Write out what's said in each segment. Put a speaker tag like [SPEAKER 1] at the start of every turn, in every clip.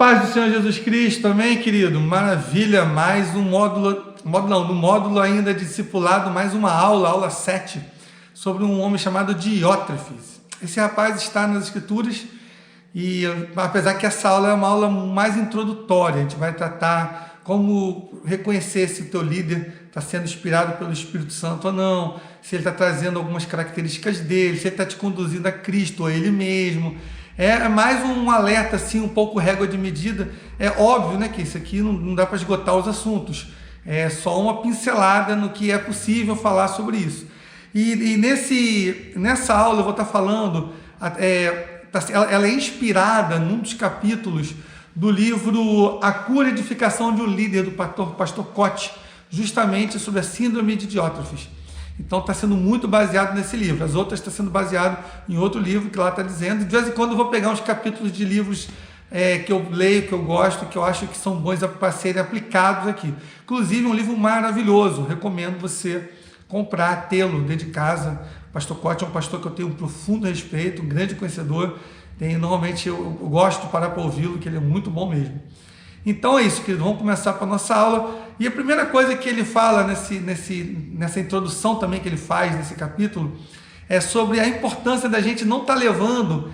[SPEAKER 1] Paz do Senhor Jesus Cristo, amém, querido? Maravilha, mais um no módulo ainda de discipulado, mais uma aula 7, sobre um homem chamado Diótrefes. Esse rapaz está nas Escrituras e, apesar que essa aula é uma aula mais introdutória, a gente vai tratar como reconhecer se o teu líder está sendo inspirado pelo Espírito Santo ou não, se ele está trazendo algumas características dele, se ele está te conduzindo a Cristo ou a ele mesmo. É mais um alerta, assim, um pouco régua de medida. É óbvio, né, que isso aqui não dá para esgotar os assuntos. É só uma pincelada no que é possível falar sobre isso. E nessa aula eu vou estar falando, ela é inspirada num dos capítulos do livro A Cura e Edificação de um Líder, do pastor Cote, justamente sobre a síndrome de Diótrefes. Então está sendo muito baseado nesse livro. As outras estão sendo baseado em outro livro que lá está dizendo. De vez em quando eu vou pegar uns capítulos de livros que eu leio, que eu gosto, que eu acho que são bons para serem aplicados aqui. Inclusive um livro maravilhoso. Recomendo você comprar, tê-lo dentro de casa. O pastor Cote é um pastor que eu tenho um profundo respeito, um grande conhecedor. Normalmente eu gosto de parar para ouvi-lo, que ele é muito bom mesmo. Então é isso, querido, vamos começar para a nossa aula. E a primeira coisa que ele fala nessa introdução também que ele faz nesse capítulo é sobre a importância da gente não estar levando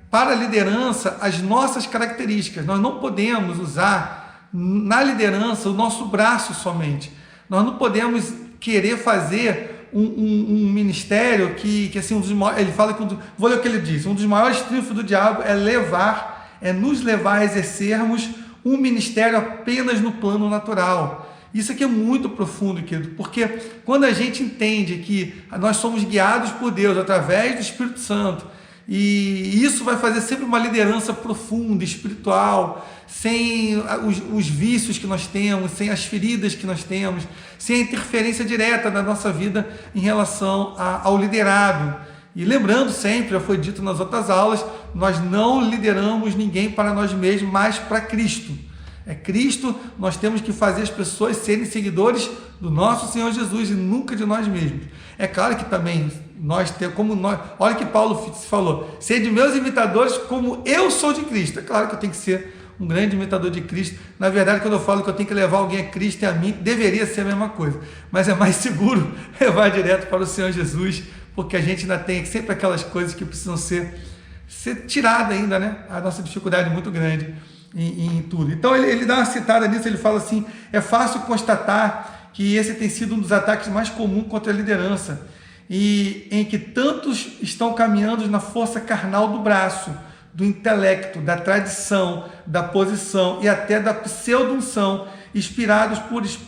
[SPEAKER 1] para a liderança as nossas características. Nós não podemos usar na liderança o nosso braço somente. Nós não podemos querer fazer um ministério que assim, ele fala que, vou ler o que ele diz, um dos maiores triunfos do diabo é nos levar a exercermos um ministério apenas no plano natural. Isso aqui é muito profundo, querido, porque quando a gente entende que nós somos guiados por Deus através do Espírito Santo, e isso vai fazer sempre uma liderança profunda, espiritual, sem os vícios que nós temos, sem as feridas que nós temos, sem a interferência direta da nossa vida em relação ao liderado. E lembrando sempre, já foi dito nas outras aulas, nós não lideramos ninguém para nós mesmos, mas para Cristo. É Cristo, nós temos que fazer as pessoas serem seguidores do nosso Senhor Jesus e nunca de nós mesmos. É claro que também olha que Paulo falou, sede meus imitadores como eu sou de Cristo. É claro que eu tenho que ser um grande imitador de Cristo. Na verdade, quando eu falo que eu tenho que levar alguém a Cristo e a mim, deveria ser a mesma coisa. Mas é mais seguro levar direto para o Senhor Jesus, porque a gente ainda tem sempre aquelas coisas que precisam ser tiradas ainda, né? A nossa dificuldade é muito grande em tudo. Então ele dá uma citada nisso, ele fala assim, é fácil constatar que esse tem sido um dos ataques mais comuns contra a liderança, e em que tantos estão caminhando na força carnal do braço, do intelecto, da tradição, da posição e até da pseudo-unção, inspirados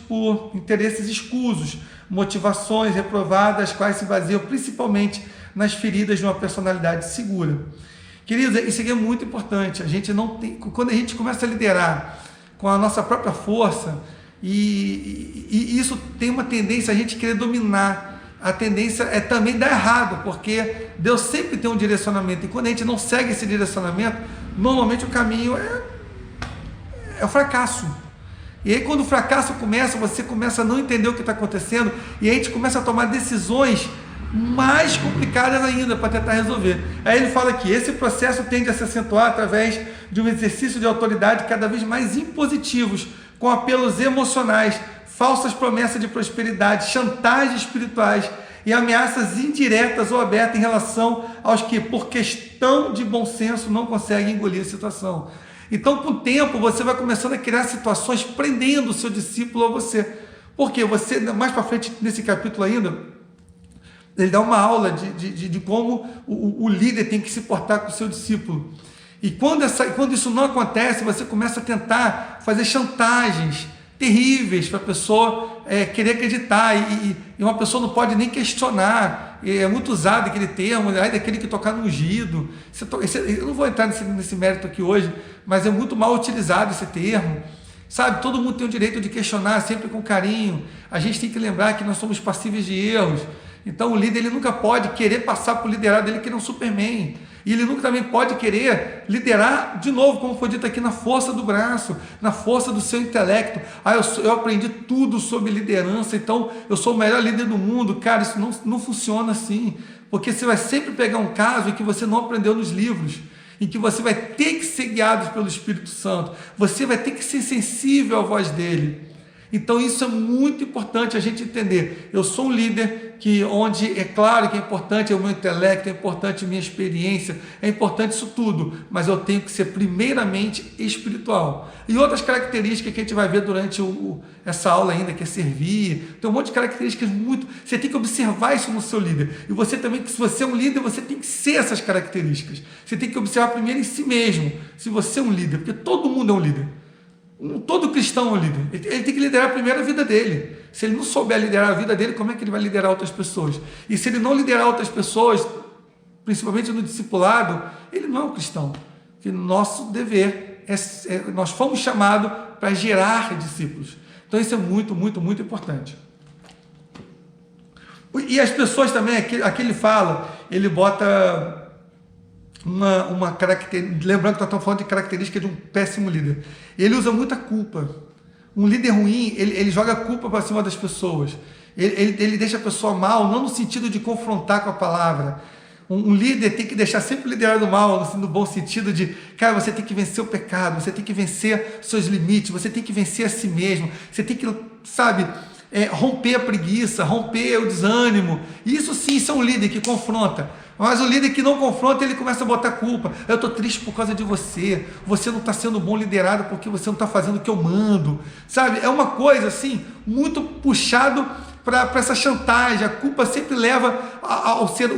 [SPEAKER 1] por interesses escusos, motivações reprovadas, as quais se baseiam principalmente nas feridas de uma personalidade segura. Queridos, isso aqui é muito importante. A gente não tem, quando a gente começa a liderar com a nossa própria força, e isso tem uma tendência a gente querer dominar. A tendência é também dar errado, porque Deus sempre tem um direcionamento, e quando a gente não segue esse direcionamento, normalmente o caminho é o fracasso. E aí quando o fracasso começa, você começa a não entender o que está acontecendo, e a gente começa a tomar decisões mais complicadas ainda para tentar resolver. Aí ele fala que esse processo tende a se acentuar através de um exercício de autoridade cada vez mais impositivos, com apelos emocionais, falsas promessas de prosperidade, chantagens espirituais e ameaças indiretas ou abertas em relação aos que, por questão de bom senso, não conseguem engolir a situação. Então, com o tempo, você vai começando a criar situações prendendo o seu discípulo a você. Porque você, mais para frente, nesse capítulo ainda, ele dá uma aula de como o líder tem que se portar com o seu discípulo. E quando isso não acontece, você começa a tentar fazer chantagens terríveis para a pessoa querer acreditar, e uma pessoa não pode nem questionar. É muito usado aquele termo, daquele que tocar no ungido. Eu não vou entrar nesse mérito aqui hoje, mas é muito mal utilizado esse termo, sabe? Todo mundo tem o direito de questionar, sempre com carinho. A gente tem que lembrar que nós somos passíveis de erros. Então o líder, ele nunca pode querer passar para o liderado dele que ele é um Superman. E ele nunca também pode querer liderar, de novo, como foi dito aqui, na força do braço, na força do seu intelecto. Eu aprendi tudo sobre liderança, então eu sou o melhor líder do mundo. Cara, isso não funciona assim, porque você vai sempre pegar um caso em que você não aprendeu nos livros, em que você vai ter que ser guiado pelo Espírito Santo, você vai ter que ser sensível à voz dele. Então isso é muito importante a gente entender. Eu sou um líder onde é claro que é importante o meu intelecto, é importante a minha experiência, é importante isso tudo, mas eu tenho que ser primeiramente espiritual. E outras características que a gente vai ver durante essa aula ainda, que é servir, tem um monte de características muito... Você tem que observar isso no seu líder. E você também, se você é um líder, você tem que ser essas características. Você tem que observar primeiro em si mesmo, se você é um líder, porque todo mundo é um líder. Todo cristão é um líder. Ele tem que liderar primeiro a vida dele. Se ele não souber liderar a vida dele, como é que ele vai liderar outras pessoas? E se ele não liderar outras pessoas, principalmente no discipulado, ele não é um cristão. Porque nosso dever nós fomos chamados para gerar discípulos. Então isso é muito, muito, muito importante. E as pessoas também, aqui ele fala, ele bota uma característica, lembrando que nós estamos falando de característica de um péssimo líder. Ele usa muita culpa. Um líder ruim, ele joga culpa para cima das pessoas. Ele deixa a pessoa mal, não no sentido de confrontar com a palavra. Um líder tem que deixar sempre liderar do mal, no bom sentido de, cara, você tem que vencer o pecado, você tem que vencer seus limites, você tem que vencer a si mesmo, você tem que, sabe, romper a preguiça, romper o desânimo. Isso sim, isso é um líder que confronta. Mas o líder que não confronta, ele começa a botar culpa. Eu estou triste por causa de você. Você não está sendo bom liderado porque você não está fazendo o que eu mando. Sabe? É uma coisa assim, muito puxado para essa chantagem. A culpa sempre leva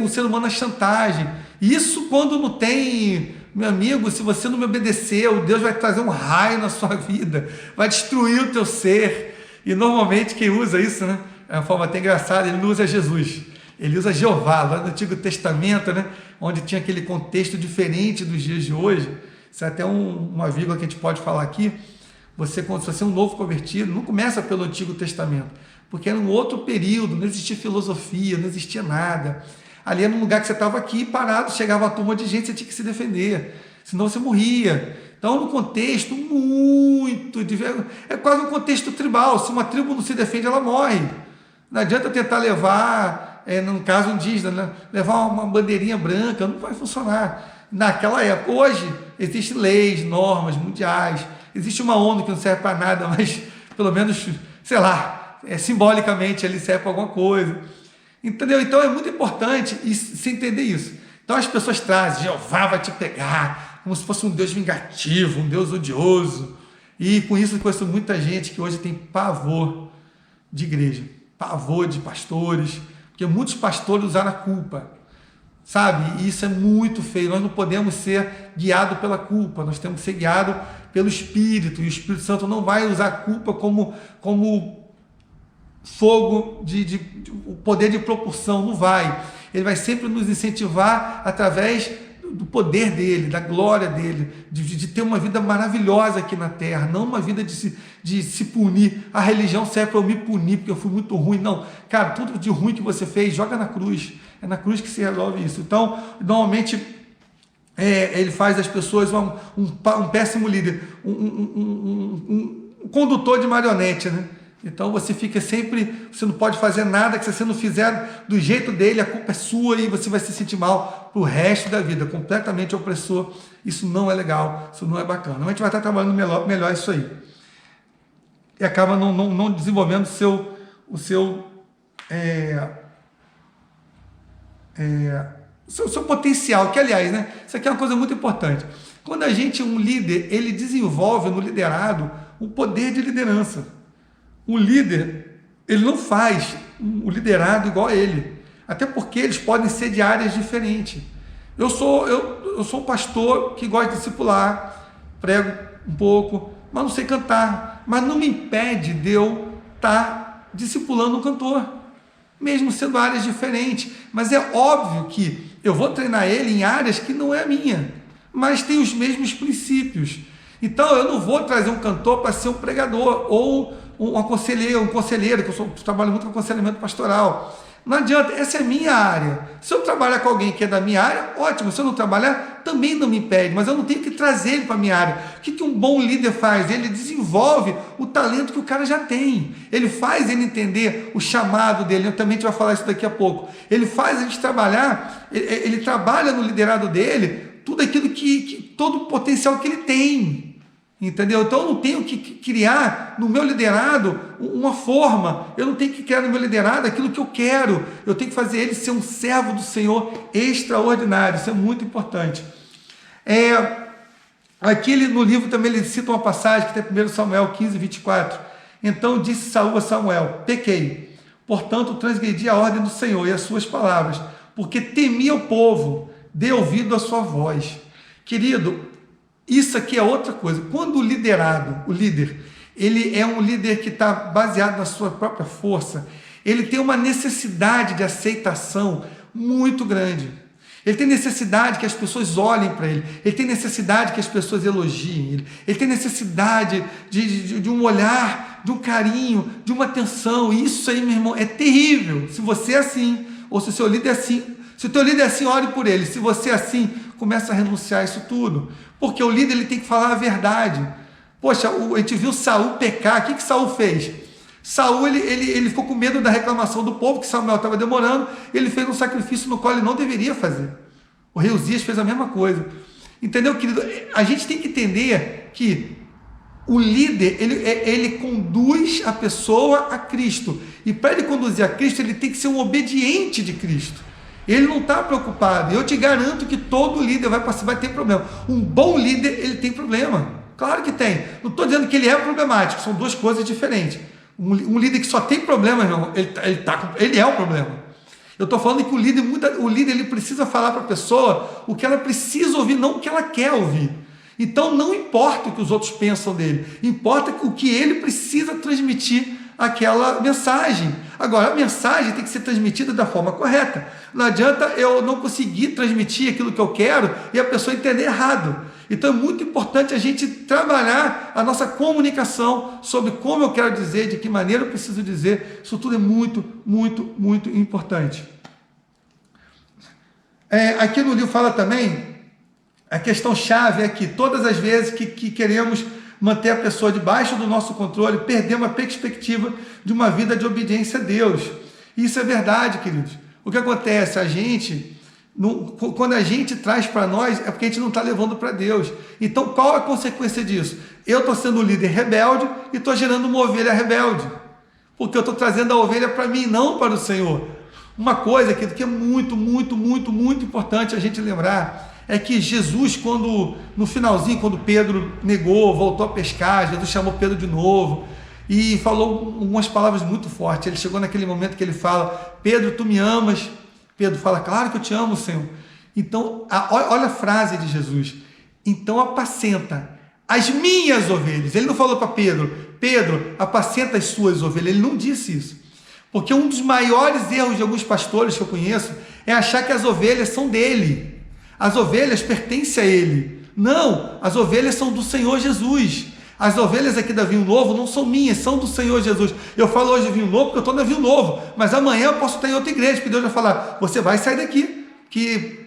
[SPEAKER 1] o ser humano à chantagem. Isso quando não tem, meu amigo, se você não me obedeceu, Deus vai trazer um raio na sua vida, vai destruir o teu ser. E normalmente quem usa isso, né? É uma forma até engraçada, ele não usa Jesus. Ele usa Jeová, lá no Antigo Testamento, né? Onde tinha aquele contexto diferente dos dias de hoje. Isso é até uma vírgula que a gente pode falar aqui. Quando você é um novo convertido, não começa pelo Antigo Testamento, porque era um outro período, não existia filosofia, não existia nada. Ali era um lugar que você estava aqui parado, chegava uma turma de gente, você tinha que se defender, senão você morria. Então, no contexto muito... É quase um contexto tribal. Se uma tribo não se defende, ela morre. Não adianta tentar levar... no caso indígena, né? Levar uma bandeirinha branca, não vai funcionar. Naquela época, hoje, existem leis, normas mundiais, existe uma ONU que não serve para nada, mas pelo menos, sei lá, simbolicamente ele serve para alguma coisa. Entendeu? Então é muito importante se entender isso. Então as pessoas trazem, Jeová vai te pegar, como se fosse um Deus vingativo, um Deus odioso. E com isso eu conheço muita gente que hoje tem pavor de igreja, pavor de pastores, porque muitos pastores usaram a culpa, sabe? E isso é muito feio. Nós não podemos ser guiados pela culpa, nós temos que ser guiados pelo Espírito, e o Espírito Santo não vai usar a culpa como fogo, o poder de propulsão, não vai. Ele vai sempre nos incentivar através do poder dele, da glória dele, de ter uma vida maravilhosa aqui na terra, não uma vida de se punir. A religião serve para eu me punir porque eu fui muito ruim. Não, cara, tudo de ruim que você fez, joga na cruz. É na cruz que se resolve isso. Então, normalmente, ele faz das pessoas um péssimo líder, um condutor de marionete, né? Então você fica sempre, você não pode fazer nada, que se você não fizer do jeito dele, a culpa é sua e você vai se sentir mal pro resto da vida, completamente opressor. Isso não é legal, isso não é bacana. A gente vai estar trabalhando melhor isso aí. E acaba não desenvolvendo o seu potencial, que aliás, né, isso aqui é uma coisa muito importante. Quando a gente, um líder, ele desenvolve no liderado um poder de liderança. O líder, ele não faz o liderado igual a ele, até porque eles podem ser de áreas diferentes. Eu sou um pastor que gosta de discipular, prego um pouco, mas não sei cantar, mas não me impede de eu estar discipulando um cantor, mesmo sendo áreas diferentes. Mas é óbvio que eu vou treinar ele em áreas que não é a minha, mas tem os mesmos princípios. Então eu não vou trazer um cantor para ser um pregador ou um conselheiro, que eu trabalho muito com aconselhamento pastoral. Não adianta, essa é a minha área. Se eu trabalhar com alguém que é da minha área, ótimo. Se eu não trabalhar, também não me impede, mas eu não tenho que trazer ele para a minha área. O que um bom líder faz? Ele desenvolve o talento que o cara já tem. Ele faz ele entender o chamado dele. Eu também te vou falar isso daqui a pouco. Ele faz a gente trabalhar, ele trabalha no liderado dele tudo aquilo todo o potencial que ele tem, entendeu? Então eu não tenho que criar no meu liderado uma forma, eu não tenho que criar no meu liderado aquilo que eu quero, eu tenho que fazer ele ser um servo do Senhor extraordinário, isso é muito importante. Aqui no livro também ele cita uma passagem que tem 1 Samuel 15, 24. Então disse Saul a Samuel: pequei, portanto transgredi a ordem do Senhor e as suas palavras, porque temia o povo, dê ouvido à sua voz. Querido, isso aqui é outra coisa. Quando o líder, ele é um líder que está baseado na sua própria força, ele tem uma necessidade de aceitação muito grande. Ele tem necessidade que as pessoas olhem para ele. Ele tem necessidade que as pessoas elogiem ele. Ele tem necessidade de um olhar, de um carinho, de uma atenção. Isso aí, meu irmão, é terrível. Se você é assim, ou se o seu líder é assim, se o teu líder é assim, ore por ele. Se você é assim, começa a renunciar a isso tudo. Porque o líder ele tem que falar a verdade. Poxa, a gente viu Saul pecar. O que Saul fez? Saul ele ficou com medo da reclamação do povo, que Samuel estava demorando, ele fez um sacrifício no qual ele não deveria fazer. O rei Uzias fez a mesma coisa. Entendeu, querido? A gente tem que entender que o líder, ele conduz a pessoa a Cristo. E para ele conduzir a Cristo, ele tem que ser um obediente de Cristo. Ele não está preocupado. Eu te garanto que todo líder vai ter problema. Um bom líder, ele tem problema. Claro que tem. Não estou dizendo que ele é problemático, são duas coisas diferentes. Um líder que só tem problema, irmão, ele é o problema. Eu estou falando que o líder ele precisa falar para a pessoa o que ela precisa ouvir, não o que ela quer ouvir. Então não importa o que os outros pensam dele, importa o que ele precisa transmitir aquela mensagem. Agora, a mensagem tem que ser transmitida da forma correta. Não adianta eu não conseguir transmitir aquilo que eu quero e a pessoa entender errado. Então é muito importante a gente trabalhar a nossa comunicação sobre como eu quero dizer, de que maneira eu preciso dizer. Isso tudo é muito, muito, muito importante. Aqui no livro fala também, a questão chave é que todas as vezes que queremos manter a pessoa debaixo do nosso controle, perdemos a perspectiva de uma vida de obediência a Deus. Isso é verdade, queridos. O que acontece? Quando a gente traz para nós, é porque a gente não está levando para Deus. Então, qual a consequência disso? Eu estou sendo um líder rebelde e estou gerando uma ovelha rebelde. Porque eu estou trazendo a ovelha para mim, não para o Senhor. Uma coisa que é muito, muito, muito, muito importante a gente lembrar é que Jesus, no finalzinho, quando Pedro negou, voltou a pescar, Jesus chamou Pedro de novo e falou algumas palavras muito fortes. Ele chegou naquele momento que ele fala: Pedro, tu me amas? Pedro fala: claro que eu te amo, Senhor. Então, olha a frase de Jesus: então apacenta as minhas ovelhas. Ele não falou para Pedro: Pedro, apacenta as suas ovelhas. Ele não disse isso. Porque um dos maiores erros de alguns pastores que eu conheço é achar que as ovelhas são dele. As ovelhas pertencem a ele. Não, as ovelhas são do Senhor Jesus. As ovelhas aqui da Vinho Novo não são minhas, são do Senhor Jesus. Eu falo hoje Vinho Novo porque eu estou na Vinho Novo, mas amanhã eu posso estar em outra igreja, porque Deus vai falar: você vai sair daqui, que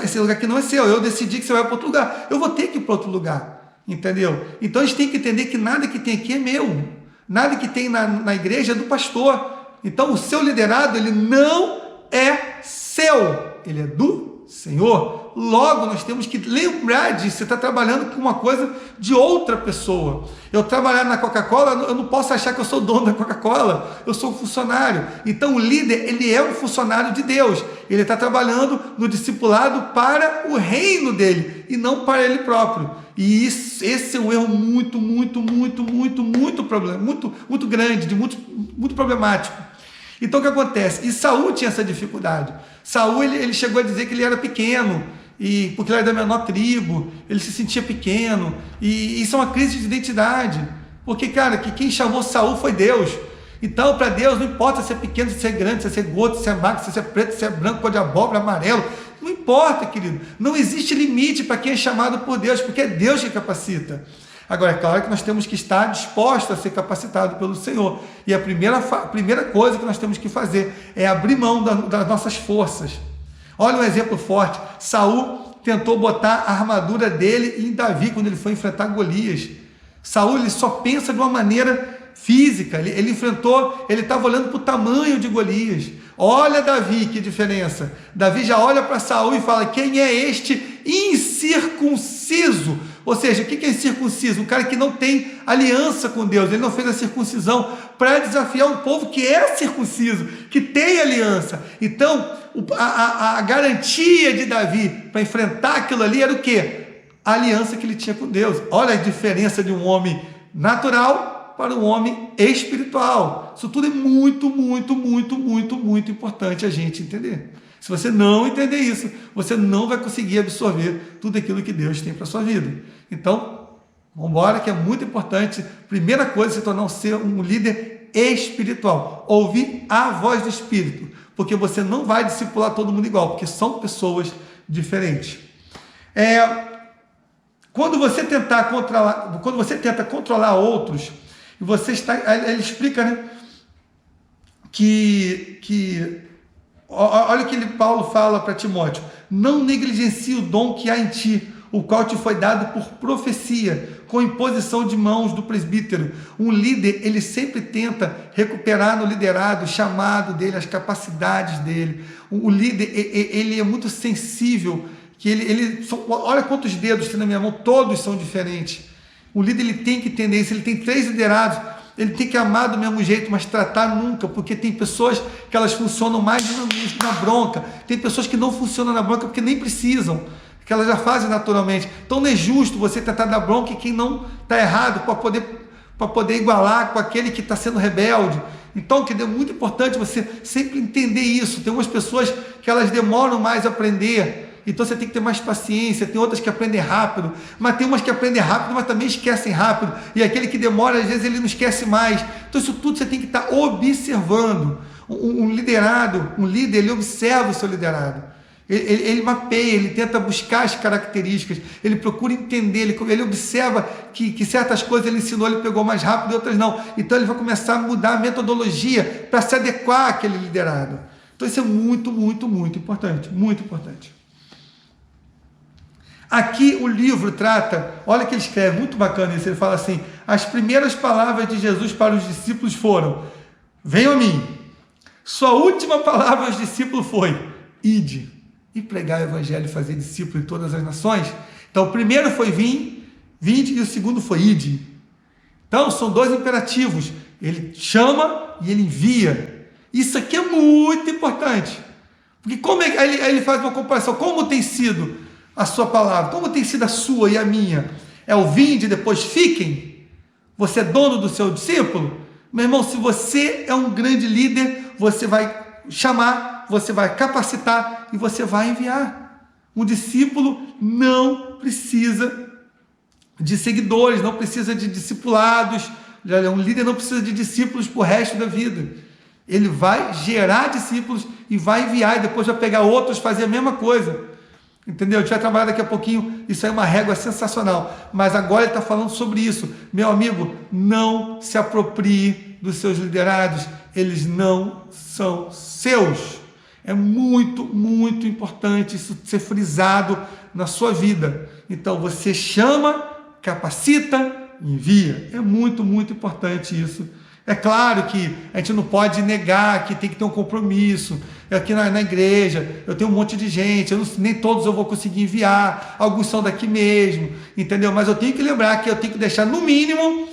[SPEAKER 1] esse lugar aqui não é seu, eu decidi que você vai para outro lugar, eu vou ter que ir para outro lugar, entendeu? Então a gente tem que entender que nada que tem aqui é meu, nada que tem na igreja é do pastor. Então o seu liderado, ele não é seu, ele é do Senhor. Logo, nós temos que lembrar disso. Você está trabalhando com uma coisa de outra pessoa. Eu trabalhar na Coca-Cola, eu não posso achar que eu sou dono da Coca-Cola. Eu sou um funcionário. Então, o líder, ele é um funcionário de Deus. Ele está trabalhando no discipulado para o reino dele e não para ele próprio. E esse é um erro muito, muito, muito, muito, muito grande, muito problemático. Então, o que acontece? E Saul tinha essa dificuldade. Saul, ele chegou a dizer que ele era pequeno, porque ele era da menor tribo, ele se sentia pequeno, e isso é uma crise de identidade, porque, cara, que quem chamou Saul foi Deus. Então, para Deus, não importa se é pequeno, se é grande, se é gordo, se é magro, se é preto, se é branco, cor de abóbora, amarelo, não importa, querido, não existe limite para quem é chamado por Deus, porque é Deus que capacita. Agora, é claro que nós temos que estar dispostos a ser capacitados pelo Senhor, e a primeira coisa que nós temos que fazer é abrir mão das nossas forças. Olha um exemplo forte. Saul tentou botar a armadura dele em Davi quando ele foi enfrentar Golias. Saul, ele só pensa de uma maneira física, ele estava olhando para o tamanho de Golias. Olha Davi, que diferença. Davi já olha para Saul e fala: quem é este incircunciso. Ou seja, o que é incircunciso? Um cara que não tem aliança com Deus, ele não fez a circuncisão para desafiar um povo que é circunciso, que tem aliança. Então, a garantia de Davi para enfrentar aquilo ali era o quê? A aliança que ele tinha com Deus. Olha a diferença de um homem natural para um homem espiritual. Isso tudo é muito, muito, muito, muito, muito importante a gente entender. Se você não entender isso, você não vai conseguir absorver tudo aquilo que Deus tem para a sua vida. Então, vamos embora, que é muito importante. Primeira coisa, se tornar um líder espiritual. Ouvir a voz do Espírito. Porque você não vai discipular todo mundo igual, porque são pessoas diferentes. Quando você tenta controlar outros, e você está, ele explica, né, olha o que Paulo fala para Timóteo: não negligencie o dom que há em ti, o qual te foi dado por profecia, com imposição de mãos do presbítero. Um líder, ele sempre tenta recuperar no liderado o chamado dele, as capacidades dele. O líder, ele é muito sensível, que olha quantos dedos tem na minha mão, todos são diferentes. O líder, ele tem que entender isso. Ele tem 3 liderados, ele tem que amar do mesmo jeito, mas tratar nunca, porque tem pessoas que elas funcionam mais na bronca, tem pessoas que não funcionam na bronca porque nem precisam, que elas já fazem naturalmente. Então não é justo você tentar dar bronca em quem não está errado, para poder igualar com aquele que está sendo rebelde. Então, é muito importante você sempre entender isso. Tem umas pessoas que elas demoram mais a aprender, então você tem que ter mais paciência. Tem outras que aprendem rápido, mas tem umas que aprendem rápido, mas também esquecem rápido, e aquele que demora, às vezes ele não esquece mais. Então isso tudo você tem que estar observando. Um líder, ele observa o seu liderado, ele mapeia, ele tenta buscar as características, ele procura entender, ele observa que certas coisas ele ensinou, ele pegou mais rápido e outras não. Então ele vai começar a mudar a metodologia para se adequar àquele liderado. Então isso é muito, muito, muito importante, muito importante. Aqui o livro trata, olha o que ele escreve, muito bacana isso. Ele fala assim: as primeiras palavras de Jesus para os discípulos foram: venham a mim. Sua última palavra aos discípulos foi: ide e pregar o evangelho e fazer discípulos em todas as nações. Então o primeiro foi vinde, e o segundo foi ide. Então são 2 imperativos, ele chama e ele envia. Isso aqui é muito importante, porque aí ele faz uma comparação: como tem sido a sua palavra, como tem sido a sua e a minha? É o vinde e depois fiquem? Você é dono do seu discípulo? Meu irmão, se você é um grande líder, você vai chamar, você vai capacitar e você vai enviar. Um discípulo não precisa de seguidores, não precisa de discipulados. Um líder não precisa de discípulos para o resto da vida. Ele vai gerar discípulos e vai enviar, e depois vai pegar outros, fazer a mesma coisa. Entendeu? A gente vai trabalhar daqui a pouquinho, isso aí é uma régua sensacional, mas agora ele está falando sobre isso. Meu amigo, não se aproprie dos seus liderados, eles não são seus. É muito, muito importante isso ser frisado na sua vida. Então você chama, capacita, envia. É muito, muito importante isso. É claro que a gente não pode negar que tem que ter um compromisso. Aqui na igreja eu tenho um monte de gente, nem todos eu vou conseguir enviar, alguns são daqui mesmo, entendeu? Mas eu tenho que lembrar que eu tenho que deixar no mínimo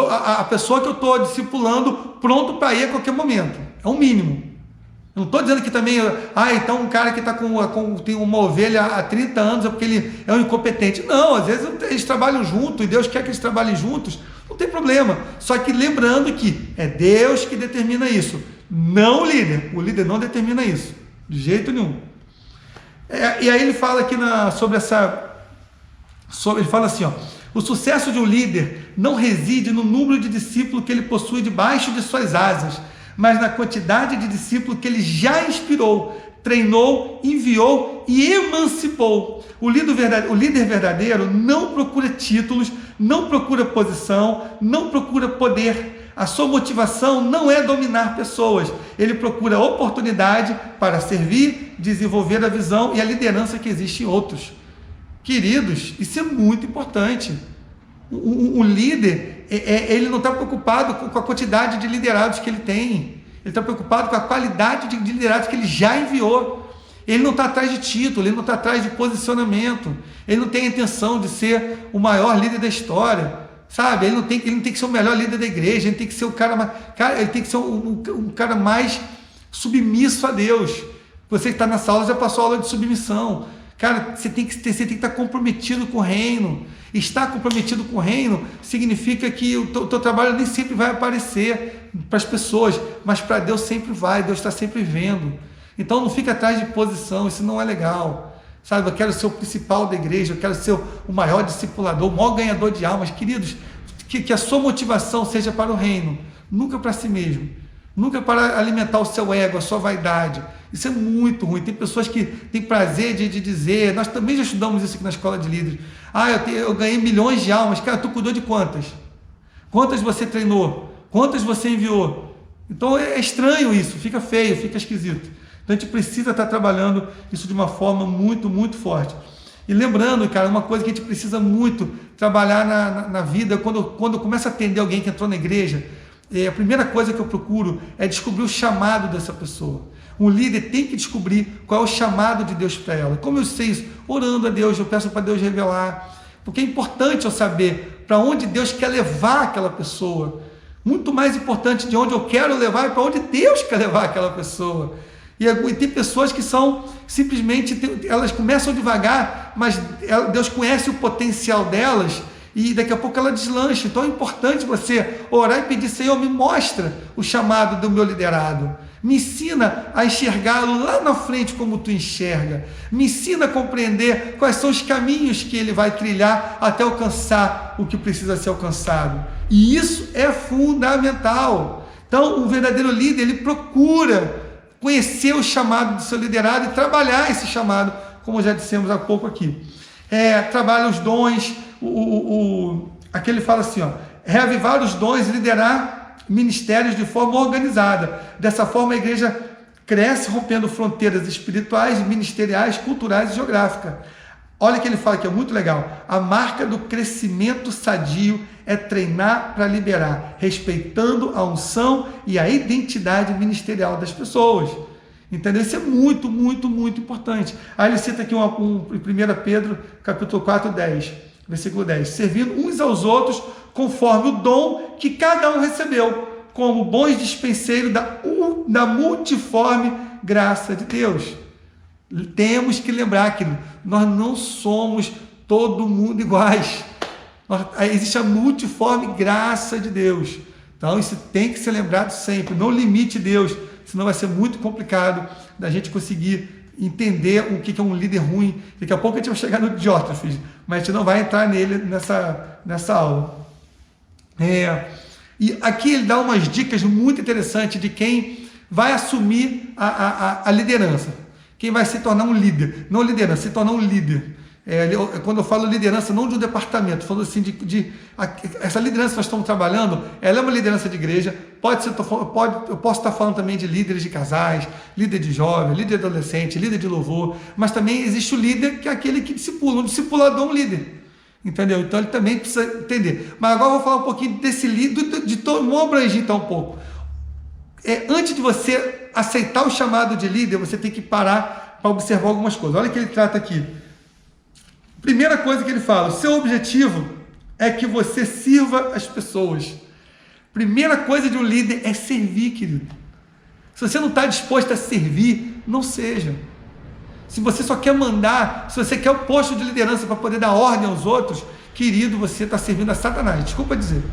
[SPEAKER 1] a pessoa que eu estou discipulando pronto para ir a qualquer momento. É o mínimo. Eu não estou dizendo que também, então um cara que tem uma ovelha há 30 anos é porque ele é um incompetente. Não, às vezes eles trabalham juntos e Deus quer que eles trabalhem juntos, não tem problema. Só que lembrando que é Deus que determina isso, não o líder. O líder não determina isso, de jeito nenhum. E aí ele fala aqui ele fala assim, o sucesso de um líder não reside no número de discípulos que ele possui debaixo de suas asas, mas na quantidade de discípulos que ele já inspirou, treinou, enviou e emancipou. O líder verdadeiro não procura títulos, não procura posição, não procura poder. A sua motivação não é dominar pessoas. Ele procura oportunidade para servir, desenvolver a visão e a liderança que existe em outros. Queridos, isso é muito importante. O líder, ele não está preocupado com a quantidade de liderados que ele tem. Ele está preocupado com a qualidade de liderados que ele já enviou. Ele não está atrás de título, ele não está atrás de posicionamento, ele não tem a intenção de ser o maior líder da história, sabe? Ele não tem que ser o melhor líder da igreja, ele tem que ser o cara mais, ele tem que ser um cara mais submisso a Deus. Você que está nessa aula já passou a aula de submissão. Cara, você tem que estar comprometido com o reino. Estar comprometido com o reino significa que o teu trabalho nem sempre vai aparecer para as pessoas, mas para Deus sempre vai, Deus está sempre vendo. Então não fica atrás de posição, isso não é legal. Sabe, eu quero ser o principal da igreja, eu quero ser o maior discipulador, o maior ganhador de almas. Queridos, que a sua motivação seja para o reino, nunca para si mesmo, nunca para alimentar o seu ego, a sua vaidade. Isso é muito ruim. Tem pessoas que têm prazer de dizer, nós também já estudamos isso aqui na escola de líderes, eu ganhei milhões de almas. Cara, tu cuidou de quantas? Quantas você treinou? Quantas você enviou? Então é estranho isso, fica feio, fica esquisito. Então a gente precisa estar trabalhando isso de uma forma muito, muito forte. E lembrando, cara, uma coisa que a gente precisa muito trabalhar na vida, quando eu começo a atender alguém que entrou na igreja, a primeira coisa que eu procuro é descobrir o chamado dessa pessoa. Um líder tem que descobrir qual é o chamado de Deus para ela. Como eu sei isso? Orando a Deus, eu peço para Deus revelar. Porque é importante eu saber para onde Deus quer levar aquela pessoa. Muito mais importante de onde eu quero levar é para onde Deus quer levar aquela pessoa. E tem pessoas que são simplesmente, elas começam devagar, mas Deus conhece o potencial delas e daqui a pouco ela deslancha. Então é importante você orar e pedir: Senhor, me mostra o chamado do meu liderado. Me ensina a enxergá-lo lá na frente como tu enxerga. Me ensina a compreender quais são os caminhos que ele vai trilhar até alcançar o que precisa ser alcançado. E isso é fundamental. Então, o verdadeiro líder, ele procura conhecer o chamado do seu liderado e trabalhar esse chamado, como já dissemos há pouco aqui. Trabalha os dons, aqui ele fala assim, reavivar os dons e liderar ministérios de forma organizada. Dessa forma a igreja cresce, rompendo fronteiras espirituais, ministeriais, culturais e geográficas. Olha o que ele fala que é muito legal. A marca do crescimento sadio é treinar para liberar, respeitando a unção e a identidade ministerial das pessoas. Entendeu? Isso é muito, muito, muito importante. Aí ele cita aqui em 1 Pedro, capítulo 4, 10, versículo 10. Servindo uns aos outros conforme o dom que cada um recebeu, como bons dispenseiros da multiforme graça de Deus. Temos que lembrar que nós não somos todo mundo iguais. Existe a multiforme graça de Deus. Então isso tem que ser lembrado sempre. Não limite Deus, senão vai ser muito complicado da gente conseguir entender o que é um líder ruim. Daqui a pouco a gente vai chegar no Diótrefes, mas a gente não vai entrar nele nessa aula. E aqui ele dá umas dicas muito interessantes de quem vai assumir a liderança. Quem vai se tornar um líder. Não liderança, se tornar um líder. Quando eu falo liderança, não de um departamento, falando assim essa liderança que nós estamos trabalhando, ela é uma liderança de igreja, eu posso estar falando também de líderes de casais, líder de jovem, líder de adolescente, líder de louvor, mas também existe o líder que é aquele que discipula, um discipulador é um líder. Entendeu? Então ele também precisa entender. Mas agora eu vou falar um pouquinho desse líder, vamos abranger então um pouco. Antes de você aceitar o chamado de líder, você tem que parar para observar algumas coisas. Olha o que ele trata aqui. Primeira coisa que ele fala: o seu objetivo é que você sirva as pessoas. Primeira coisa de um líder é servir, querido. Se você não está disposto a servir, não seja. Se você só quer mandar, se você quer o posto de liderança para poder dar ordem aos outros, querido, você está servindo a Satanás. Desculpa dizer.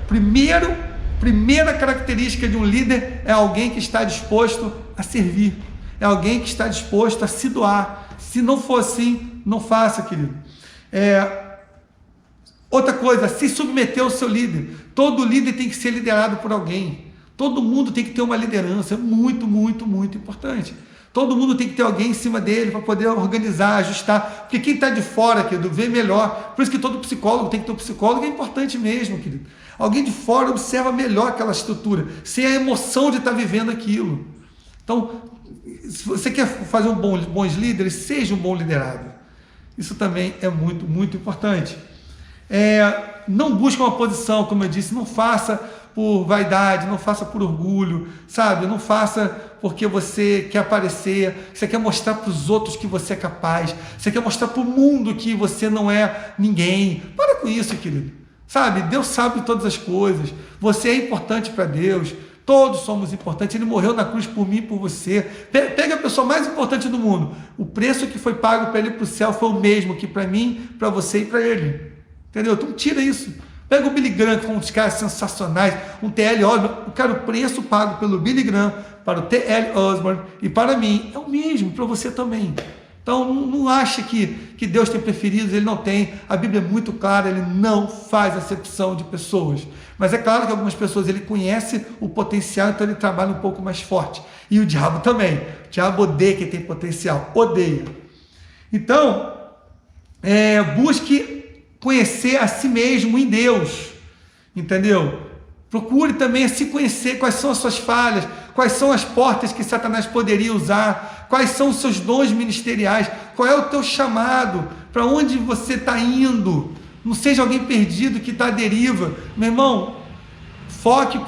[SPEAKER 1] Primeira característica de um líder é alguém que está disposto a servir. É alguém que está disposto a se doar. Se não for assim, não faça, querido. Outra coisa, se submeter ao seu líder. Todo líder tem que ser liderado por alguém. Todo mundo tem que ter uma liderança. É muito, muito, muito importante. Todo mundo tem que ter alguém em cima dele para poder organizar, ajustar. Porque quem está de fora, querido, vê melhor. Por isso que todo psicólogo tem que ter um psicólogo. É importante mesmo, querido. Alguém de fora observa melhor aquela estrutura, sem a emoção de estar vivendo aquilo. Então, se você quer fazer bons líderes, seja um bom liderado. Isso também é muito, muito importante. Não busque uma posição, como eu disse, não faça por vaidade, não faça por orgulho, sabe? Não faça porque você quer aparecer, você quer mostrar para os outros que você é capaz, você quer mostrar para o mundo que você não é ninguém. Para com isso, querido. Sabe? Deus sabe todas as coisas, você é importante para Deus, todos somos importantes, Ele morreu na cruz por mim e por você. Pega a pessoa mais importante do mundo, o preço que foi pago para ele ir para o céu foi o mesmo que para mim, para você e para ele. Entendeu? Então tira isso. Pega o Billy Graham, que é um dos caras sensacionais, um T.L. Osborne, o preço pago pelo Billy Graham para o T.L. Osborne e para mim é o mesmo, para você também. Então não acha que Deus tem preferidos, Ele não tem. A Bíblia é muito clara, Ele não faz acepção de pessoas. Mas é claro que algumas pessoas Ele conhece o potencial, então Ele trabalha um pouco mais forte. E o diabo também. O diabo odeia quem tem potencial, odeia. Então, busque conhecer a si mesmo em Deus, entendeu? Procure também se conhecer quais são as suas falhas, quais são as portas que Satanás poderia usar, quais são os seus dons ministeriais, qual é o teu chamado, para onde você está indo. Não seja alguém perdido que está à deriva. Meu irmão, foque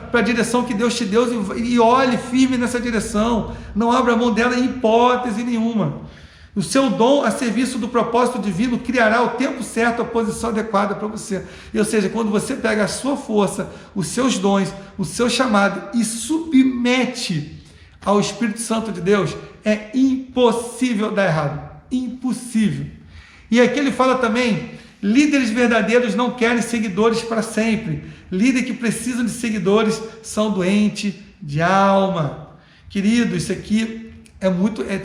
[SPEAKER 1] para a direção que Deus te deu e olhe firme nessa direção. Não abra mão dela em hipótese nenhuma. O seu dom a serviço do propósito divino criará o tempo certo, a posição adequada para você. Ou seja, quando você pega a sua força, os seus dons, o seu chamado e submete ao Espírito Santo de Deus, é impossível dar errado. Impossível. E aqui ele fala também, líderes verdadeiros não querem seguidores para sempre. Líderes que precisam de seguidores são doentes de alma. Querido, isso aqui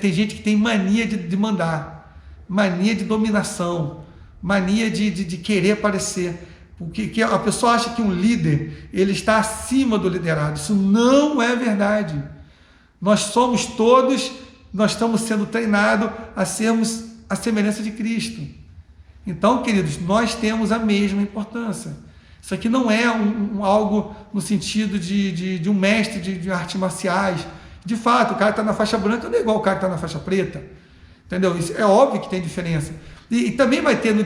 [SPEAKER 1] tem gente que tem mania de mandar, mania de dominação, mania de querer aparecer, porque a pessoa acha que um líder, ele está acima do liderado. Isso não é verdade. Nós somos todos, nós estamos sendo treinados a sermos a semelhança de Cristo. Então, queridos, nós temos a mesma importância. Isso aqui não é algo no sentido de um mestre de artes marciais. De fato, o cara que está na faixa branca não é igual o cara que está na faixa preta, entendeu? Isso é óbvio que tem diferença. E também vai ter no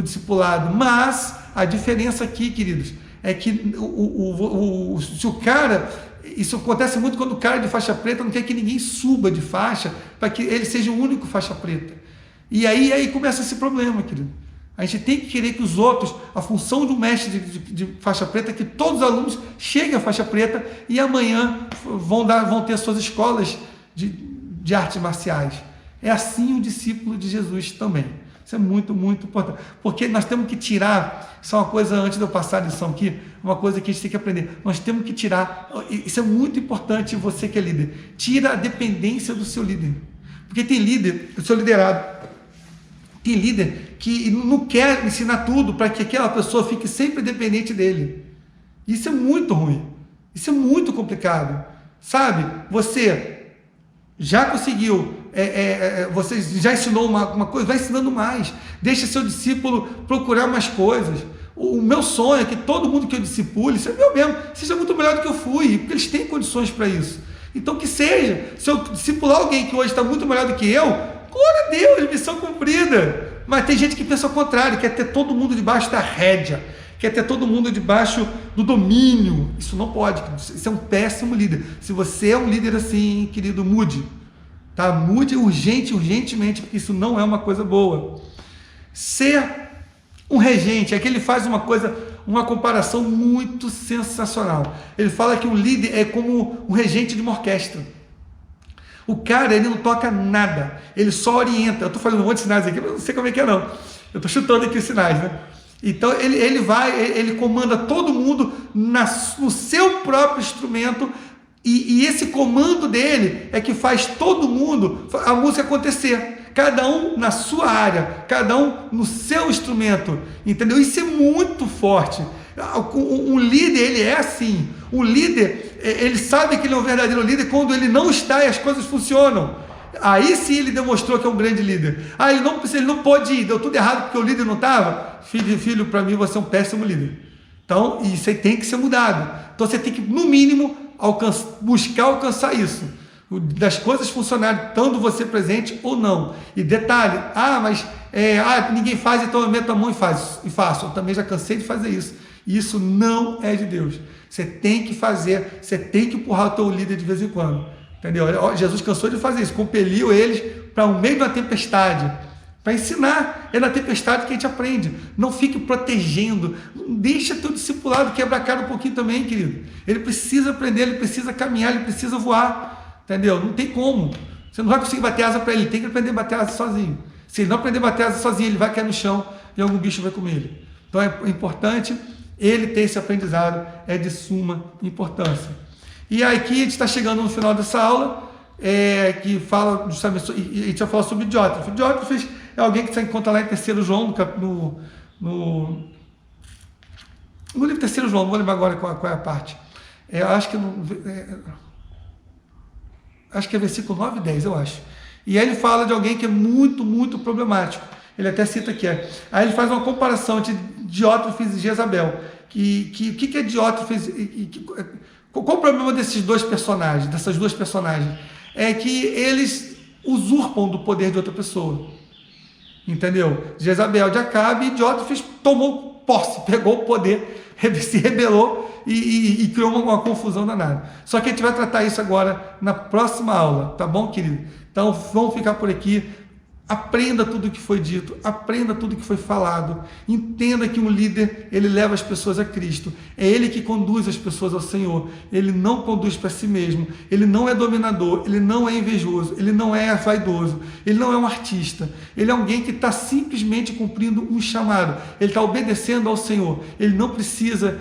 [SPEAKER 1] discipulado, mas a diferença aqui, queridos, é que se o cara, isso acontece muito quando o cara de faixa preta não quer que ninguém suba de faixa, para que ele seja o único faixa preta. E aí começa esse problema, querido. A gente tem que querer que os outros, a função do mestre de faixa preta é que todos os alunos cheguem à faixa preta e amanhã vão ter suas escolas de artes marciais. É assim o discípulo de Jesus também. Isso é muito, muito importante. Porque nós temos que tirar, isso é uma coisa, antes de eu passar a lição aqui, uma coisa que a gente tem que aprender. Nós temos que tirar, isso é muito importante, você que é líder, tira a dependência do seu líder. Porque tem líder, o seu liderado, tem líder que não quer ensinar tudo para que aquela pessoa fique sempre dependente dele. Isso é muito ruim. Isso é muito complicado. Sabe? Você já conseguiu, você já ensinou uma coisa, vai ensinando mais. Deixa seu discípulo procurar mais coisas. O meu sonho é que todo mundo que eu discipule, isso é meu mesmo, seja muito melhor do que eu fui, porque eles têm condições para isso. Então que seja. Se eu discipular alguém que hoje está muito melhor do que eu, glória a Deus, missão cumprida. Mas tem gente que pensa ao contrário, quer ter todo mundo debaixo da rédea, quer ter todo mundo debaixo do domínio. Isso não pode, isso é um péssimo líder. Se você é um líder assim, querido, mude. Tá? Mude urgentemente, porque isso não é uma coisa boa. Ser um regente, aqui ele faz uma comparação muito sensacional. Ele fala que um líder é como um regente de uma orquestra. O cara, ele não toca nada, ele só orienta. Eu estou fazendo um monte de sinais aqui, mas não sei como é que é não. Eu estou chutando aqui os sinais, né? Então ele comanda todo mundo no seu próprio instrumento, e esse comando dele é que faz todo mundo, a música acontecer. Cada um na sua área, cada um no seu instrumento, entendeu? Isso é muito forte. Um líder, ele é assim. O líder, ele sabe que ele é um verdadeiro líder quando ele não está e as coisas funcionam. Aí sim ele demonstrou que é um grande líder. Ele não pode ir, deu tudo errado porque o líder não estava. Filho, para mim você é um péssimo líder. Então, isso aí tem que ser mudado. Então você tem que, no mínimo, buscar alcançar isso. Das coisas funcionarem, estando você presente ou não. E detalhe, ninguém faz, então eu meto a mão e faço. Eu também já cansei de fazer isso. Isso não é de Deus. Você tem que fazer, você tem que empurrar o teu líder de vez em quando. Entendeu? Jesus cansou de fazer isso, compeliu eles para o meio de uma tempestade, para ensinar. É na tempestade que a gente aprende. Não fique protegendo, não deixa teu discipulado quebrar a cara um pouquinho também, querido. Ele precisa aprender, ele precisa caminhar, ele precisa voar, entendeu? Não tem como. Você não vai conseguir bater asa para ele, tem que aprender a bater asa sozinho. Se ele não aprender a bater asa sozinho, ele vai cair no chão e algum bicho vai comer ele. Então é importante ele ter esse aprendizado, é de suma importância. E aqui a gente está chegando no final dessa aula, que fala justamente, e a gente vai falar sobre Diótrefes. Diótrefes é alguém que você encontra lá em 3 João, no livro 3 João, não vou lembrar agora qual é a parte. Acho que é versículo 9 e 10, eu acho. E aí ele fala de alguém que é muito, muito problemático. Ele até cita aqui. Aí ele faz uma comparação entre Diótrefes e Jezabel. O que é Diótrefes? Qual o problema dessas duas personagens? É que eles usurpam do poder de outra pessoa. Entendeu? Jezabel de Acabe, e Diótrefes tomou posse, pegou o poder, se rebelou e criou uma confusão danada. Só que a gente vai tratar isso agora na próxima aula, tá bom, querido? Então vamos ficar por aqui. Aprenda tudo o que foi dito, aprenda tudo o que foi falado, entenda que um líder, ele leva as pessoas a Cristo, é ele que conduz as pessoas ao Senhor, ele não conduz para si mesmo, ele não é dominador, ele não é invejoso, ele não é vaidoso, ele não é um artista, ele é alguém que está simplesmente cumprindo um chamado, ele está obedecendo ao Senhor, ele não precisa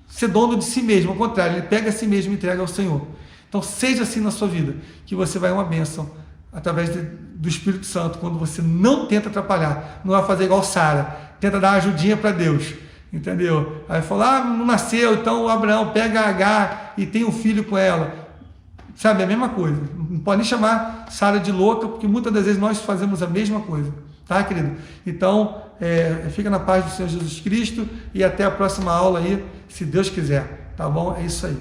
[SPEAKER 1] ser dono de si mesmo, ao contrário, ele pega a si mesmo e entrega ao Senhor. Então seja assim na sua vida, que você vai uma bênção, através do Espírito Santo, quando você não tenta atrapalhar, não vai fazer igual Sara, tenta dar uma ajudinha para Deus, entendeu? Aí fala, não nasceu, então o Abraão pega a Agar e tem um filho com ela, sabe, é a mesma coisa, não pode nem chamar Sara de louca, porque muitas das vezes nós fazemos a mesma coisa, tá, querido? Então, fica na paz do Senhor Jesus Cristo e até a próxima aula aí, se Deus quiser, tá bom? É isso aí.